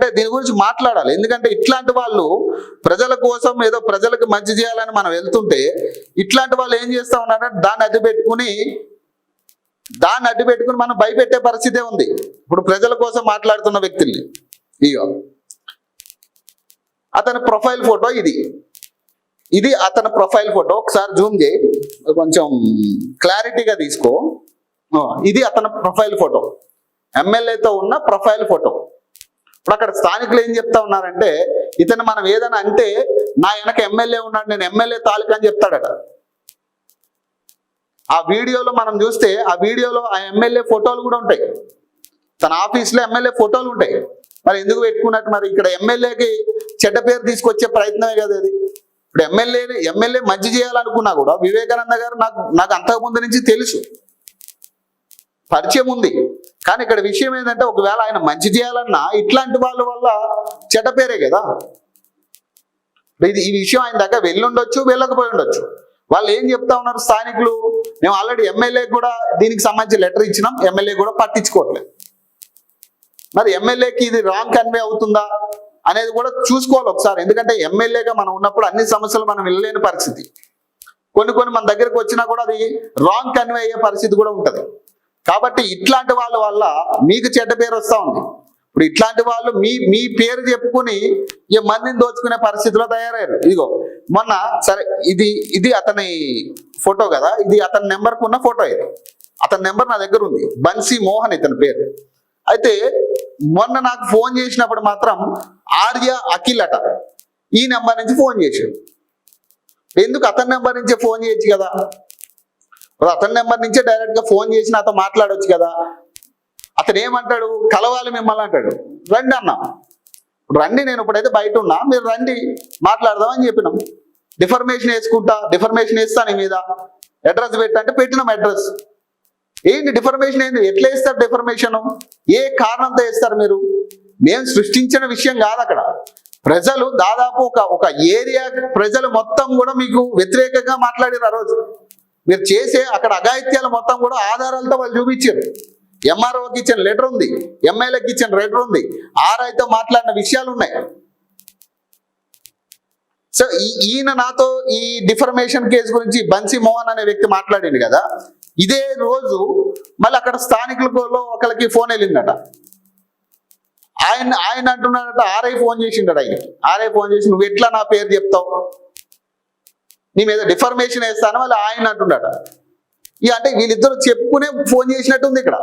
అంటే దీని గురించి మాట్లాడాలి. ఎందుకంటే ఇట్లాంటి వాళ్ళు ప్రజల కోసం ఏదో ప్రజలకు మంచి చేయాలని మనం వెళ్తుంటే ఇట్లాంటి వాళ్ళు ఏం చేస్తా ఉన్నారంటే దాన్ని అడ్డు పెట్టుకుని మనం భయపెట్టే పరిస్థితే ఉంది ఇప్పుడు ప్రజల కోసం మాట్లాడుతున్న వ్యక్తుల్ని. ఇగో అతని ప్రొఫైల్ ఫోటో ఇది అతని ప్రొఫైల్ ఫోటో. ఒకసారి జూమ్ చేయి, కొంచెం క్లారిటీగా తీసుకో. ఇది అతని ప్రొఫైల్ ఫోటో, ఎమ్మెల్యేతో ఉన్న ప్రొఫైల్ ఫోటో. ఇప్పుడు అక్కడ స్థానికులు ఏం చెప్తా ఉన్నారంటే ఇతను మనం ఏదైనా అంటే నా వెనక ఎమ్మెల్యే ఉన్నాడు, నేను ఎమ్మెల్యే తాలూకా అని చెప్తాడట. ఆ వీడియోలో మనం చూస్తే ఆ వీడియోలో ఆ ఎమ్మెల్యే ఫోటోలు కూడా ఉంటాయి, తన ఆఫీస్లో ఎమ్మెల్యే ఫోటోలు ఉంటాయి. మరి ఎందుకు పెట్టుకున్నట్టు? మరి ఇక్కడ ఎమ్మెల్యేకి చెడ్డ పేరు తీసుకొచ్చే ప్రయత్నమే కదా అది. ఇప్పుడు ఎమ్మెల్యే మంచి చేయాలనుకున్నా కూడా వివేకానంద గారు నాకు అంతకుముందు నుంచి తెలుసు, పరిచయం ఉంది. కానీ ఇక్కడ విషయం ఏంటంటే ఒకవేళ ఆయన మంచి చేయాలన్నా ఇట్లాంటి వాళ్ళ వల్ల చెడ్డ పేరే కదా. ఈ విషయం ఆయన దగ్గర వెళ్ళుండొచ్చు, వెళ్ళకపోయి ఉండొచ్చు. వాళ్ళు ఏం చెప్తా ఉన్నారు స్థానికులు, మేము ఆల్రెడీ ఎమ్మెల్యే కూడా దీనికి సంబంధించి లెటర్ ఇచ్చినాం, ఎమ్మెల్యే కూడా పట్టించుకోవట్లేదు. మరి ఎమ్మెల్యేకి ఇది రాంగ్ కన్వే అవుతుందా అనేది కూడా చూసుకోవాలి ఒకసారి. ఎందుకంటే ఎమ్మెల్యేగా మనం ఉన్నప్పుడు అన్ని సమస్యలు మనం వెళ్ళలేని పరిస్థితి, కొన్ని మన దగ్గరకు వచ్చినా కూడా అది రాంగ్ కన్వే అయ్యే పరిస్థితి కూడా ఉంటుంది. కాబట్టి ఇట్లాంటి వాళ్ళ వల్ల మీకు చెడ్డ పేరు వస్తూ ఉంది. ఇప్పుడు ఇట్లాంటి వాళ్ళు మీ పేరు చెప్పుకుని ఈ మందిని దోచుకునే పరిస్థితిలో తయారయ్యారు. ఇదిగో మొన్న సరే ఇది అతని ఫోటో కదా, ఇది అతని నెంబర్కు ఉన్న ఫోటో. ఇది అతని నెంబర్ నా దగ్గర ఉంది, బన్సీ మోహన్ ఇతని పేరు. అయితే మొన్న నాకు ఫోన్ చేసినప్పుడు మాత్రం ఆర్య అఖిల్ అట ఈ నెంబర్ నుంచి ఫోన్ చేశాడు. ఎందుకు అతని నెంబర్ నుంచే ఫోన్ చేయొచ్చు కదా, అతని నెంబర్ నుంచే డైరెక్ట్ గా ఫోన్ చేసి నాతో మాట్లాడవచ్చు కదా. అతను ఏమంటాడు, కలవాలి మిమ్మల్ని అంటాడు. రండి అన్నా, రండి, నేను ఇప్పుడైతే బయట ఉన్నా, మీరు రండి మాట్లాడదామని చెప్పినాం. డిఫర్మేషన్ వేస్తా నీ మీద, అడ్రస్ పెట్టంటే పెట్టినాం అడ్రస్. ఏంటి డిఫర్మేషన్ ఏంటి, ఎట్లా వేస్తారు డిఫర్మేషన్, ఏ కారణంతో వేస్తారు మీరు? మేము సృష్టించిన విషయం కాదు. అక్కడ ప్రజలు దాదాపు ఒక ఏరియా ప్రజలు మొత్తం కూడా మీకు వ్యతిరేకంగా మాట్లాడారు. ఆ రోజు మీరు చేసే అక్కడ అఘాయిత్యాలు మొత్తం కూడా ఆధారాలతో వాళ్ళు చూపించారు. ఎంఆర్ఓకి ఇచ్చిన లెటర్ ఉంది, ఎమ్మెల్యేకి ఇచ్చిన లెటర్ ఉంది, ఆర్ఐతో మాట్లాడిన విషయాలు ఉన్నాయి. సో ఈయన నాతో ఈ డిఫర్మేషన్ కేసు గురించి బన్సీ మోహన్ అనే వ్యక్తి మాట్లాడింది కదా, ఇదే రోజు మళ్ళీ అక్కడ స్థానికులలో ఒకరికి ఫోన్ వెళ్ళిందట. ఆయన అంటున్నాడట, ఆర్ఐ ఫోన్ చేసిండట ఆయనకి. ఆర్ఐ ఫోన్ చేసి నువ్వు ఎట్లా నా పేరు చెప్తావు, నీ మీద డిఫర్మేషన్ వేస్తాను మళ్ళీ ఆయన అంటున్నాడట. అంటే వీళ్ళిద్దరు చెప్పుకునే ఫోన్ చేసినట్టు ఉంది ఇక్కడ.